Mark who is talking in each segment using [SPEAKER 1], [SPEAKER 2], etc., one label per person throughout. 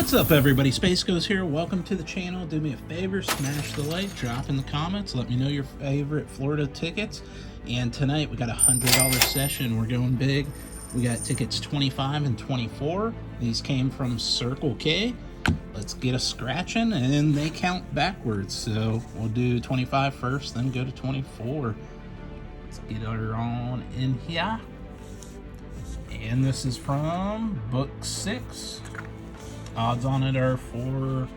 [SPEAKER 1] What's up, everybody? Space Ghost here. Welcome to the channel. Do me a favor, smash the like, drop in the comments, let me know your favorite Florida tickets. And tonight we got a $100 session. We're going big. We got tickets 25 and 24. These came from Circle K. Let's get a scratching, and they count backwards. So we'll do 25 first, then go to 24. Let's get her on in here. And this is from Book 6. Odds on it are 4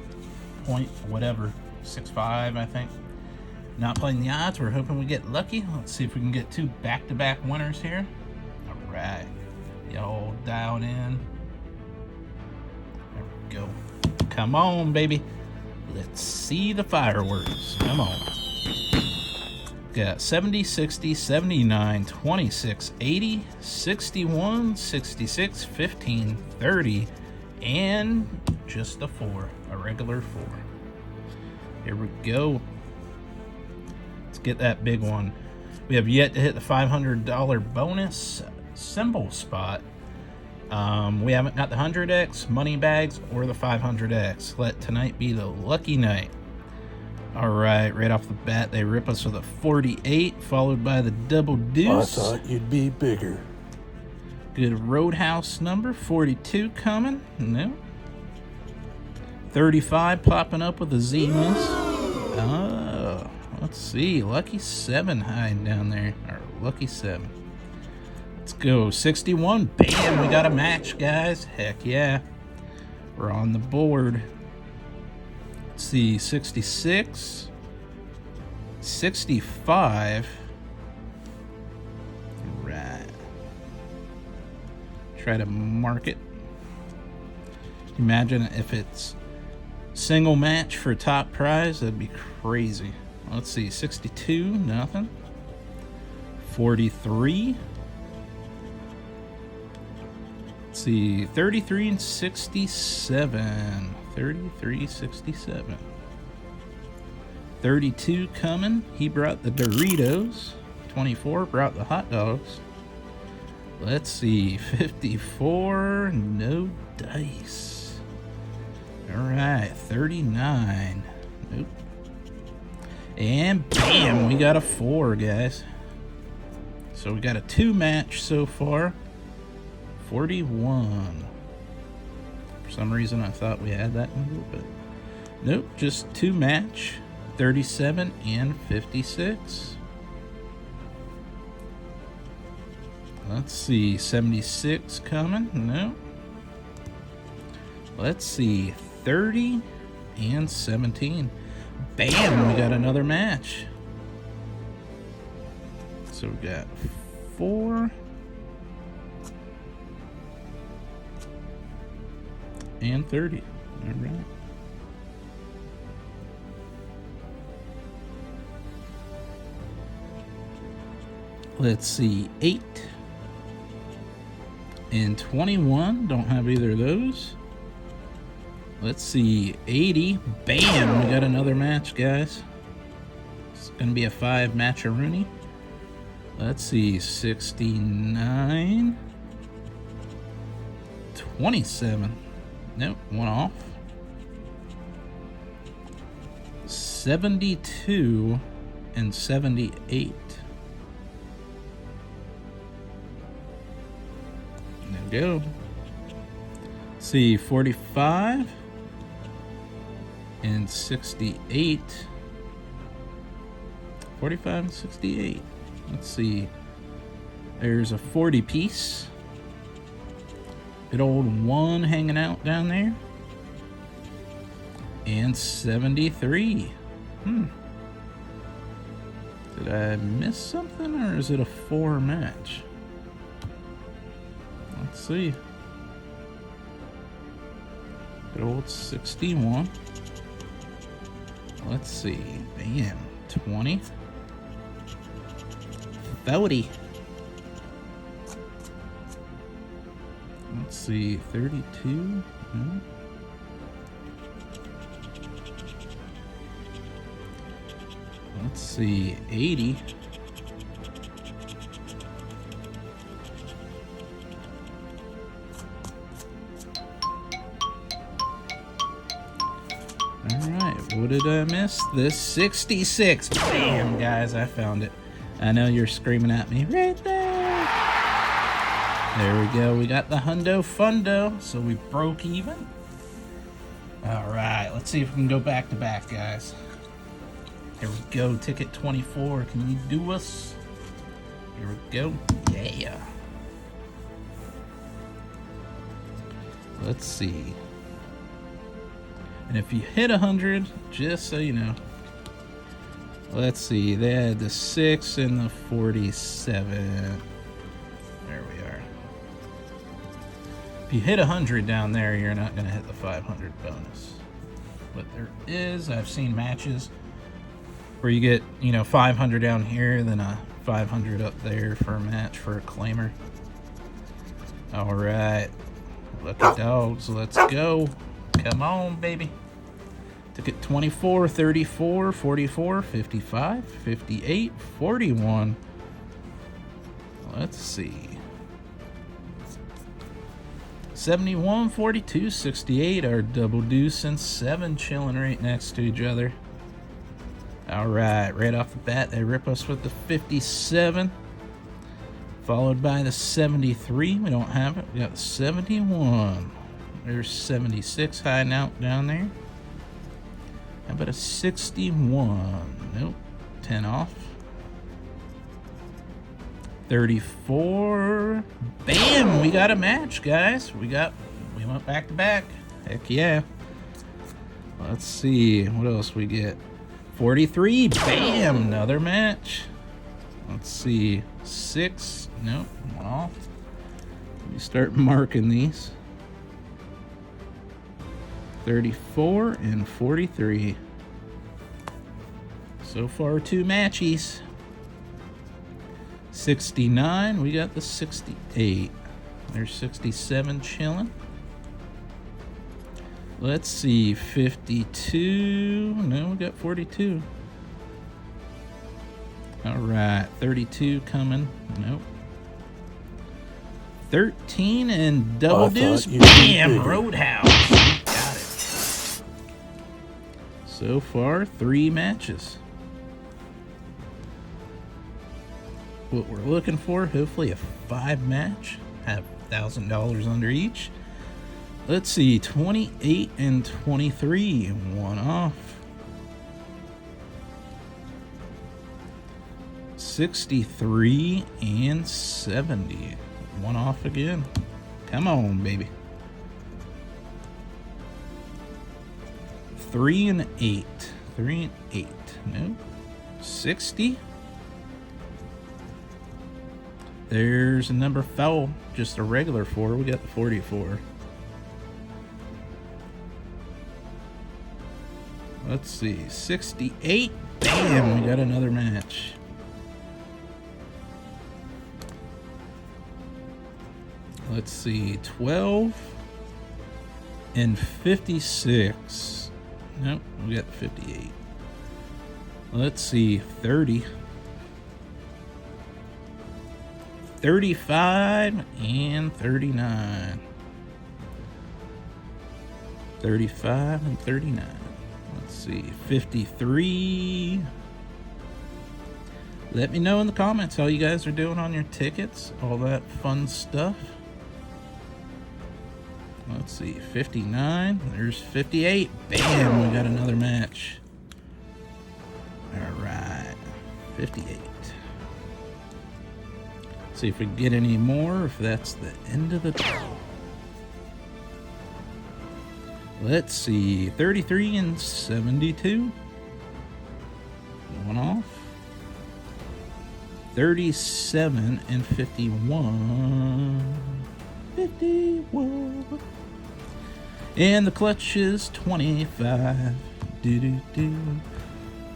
[SPEAKER 1] point whatever, 6.5, I think. Not playing the odds. We're hoping we get lucky. Let's see if we can get 2 back-to-back winners here. All right, y'all dialed in. There we go. Come on, baby. Let's see the fireworks. Come on. Got 70, 60, 79, 26, 80, 61, 66, 15, 30, and just a 4, a regular 4. Here we go. Let's get that big one. We have yet to hit the $500 bonus symbol spot. We haven't got the 100x, money bags, or the 500x. Let tonight be the lucky night. All right, right off the bat, they rip us with a 48, followed by the double deuce.
[SPEAKER 2] I thought you'd be bigger.
[SPEAKER 1] Good Roadhouse number, 42 coming. No. 35 popping up with a Z-miss. Oh, let's see. Lucky 7 hiding down there. Or lucky 7. Let's go. 61. Bam, we got a match, guys. Heck yeah. We're on the board. Let's see. 66. 65. Right. Try to mark it. Imagine if it's single match for top prize. That'd be crazy. Let's see. 62. Nothing. 43. Let's see. 33 and 67. 33, 67. 32 coming. He brought the Doritos. 24 brought the hot dogs. Let's see, 54, no dice. All right, 39, nope. And bam, we got a 4, guys. So we got a 2 match so far. 41. For some reason I thought we had that number, but nope, just 2 match. 37 and 56. Let's see, 76 coming. No. Let's see, 30 and 17. Bam, we got another match. So we got 4 and 30. All right. Let's see, 8 and 21. Don't have either of those. Let's see, 80. Bam, we got another match, guys. It's gonna be a 5 match-a-rooney. Let's see, 69. 27. Nope, one off. 72 and 78. Go. See, 45 and 68. 45 and 68. Let's see. There's a 40 piece. Good old 1 hanging out down there. And 73. Did I miss something, or is it a 4 match? Let's see. Good old 61. Let's see. Bam. 20. 30. Let's see. 32. Let's see. 80. What did I miss? This 66. Bam, guys, I found it. I know you're screaming at me. Right there. There we go. We got the Hundo Fundo. So we broke even. All right. Let's see if we can go back to back, guys. Here we go. Ticket 24. Can you do us? Here we go. Yeah. Let's see. And if you hit 100, just so you know, let's see, they had the 6 and the 47. There we are. If you hit 100 down there, you're not going to hit the 500 bonus. But there is, I've seen matches where you get, 500 down here, then a 500 up there for a match for a claimer. All right. Lucky dogs, let's go. Come on, baby. Ticket 24, 34, 44, 55, 58, 41. Let's see. 71, 42, 68. Our double deuce and 7 chilling right next to each other. All right, right off the bat, they rip us with the 57. Followed by the 73. We don't have it. We got the 71. There's 76 hiding out down there. How about a 61? Nope. 10 off. 34. Bam! We got a match, guys. We went back to back. Heck yeah. Let's see. What else we get? 43. Bam! Another match. Let's see. 6. Nope. One off. Let me start marking these. 34 and 43. So far, 2 matchies. 69. We got the 68. There's 67 chilling. Let's see. 52. No, we got 42. All right, 32 coming. Nope. 13 and double deuce. Bam, Roadhouse. Got it. So far, 3 matches. What we're looking for, hopefully a 5 match. Have $1,000 under each. Let's see, 28 and 23. One off. 63 and 70. One off again. Come on, baby. 3 and 8. 3 and 8. Nope. 60. There's a number foul. Just a regular 4. We got the 44. Let's see. 68. Bam! We got another match. Let's see, 12 and 56. Nope, we got 58. Let's see, 30. 35 and 39. 35 and 39. Let's see, 53. Let me know in the comments how you guys are doing on your tickets, all that fun stuff. Let's see, 59. There's 58. Bam, we got another match. All right, 58. See if we can get any more, if that's the end of the draw. Let's see, 33 and 72. One off. 37 and 51. 51. And the clutch is 25. Do-do-do.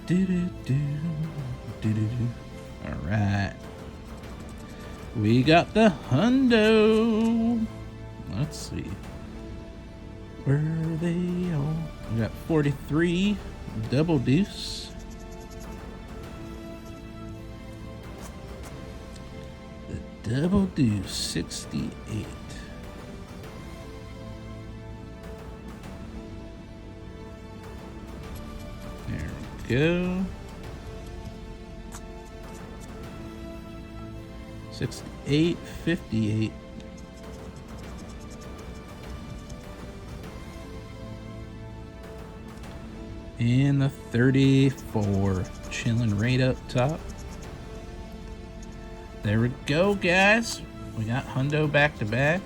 [SPEAKER 1] Do-do-do. Do-do-do. All right. We got the hundo. Let's see. Where are they all? We got 43. Double deuce. The double deuce, 68. go. 68, 58. And the 34, chilling right up top. There we go, guys. We got hundo back to back.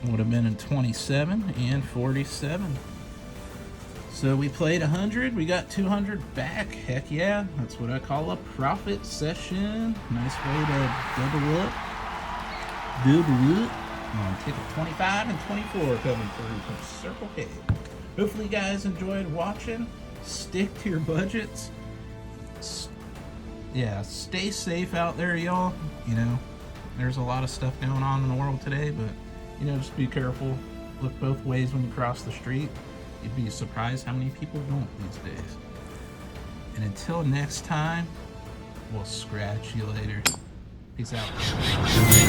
[SPEAKER 1] Would have been in 27 and 47. So we played 100, we got 200 back. Heck yeah, that's what I call a profit session. Nice way to double up. Ticket 25 and 24 coming through from Circle K. Hopefully you guys enjoyed watching. Stick to your budgets. Yeah, stay safe out there, y'all. You know, there's a lot of stuff going on in the world today, but, you know, just be careful. Look both ways when you cross the street. You'd be surprised how many people don't these days. And until next time, we'll scratch you later. Peace out.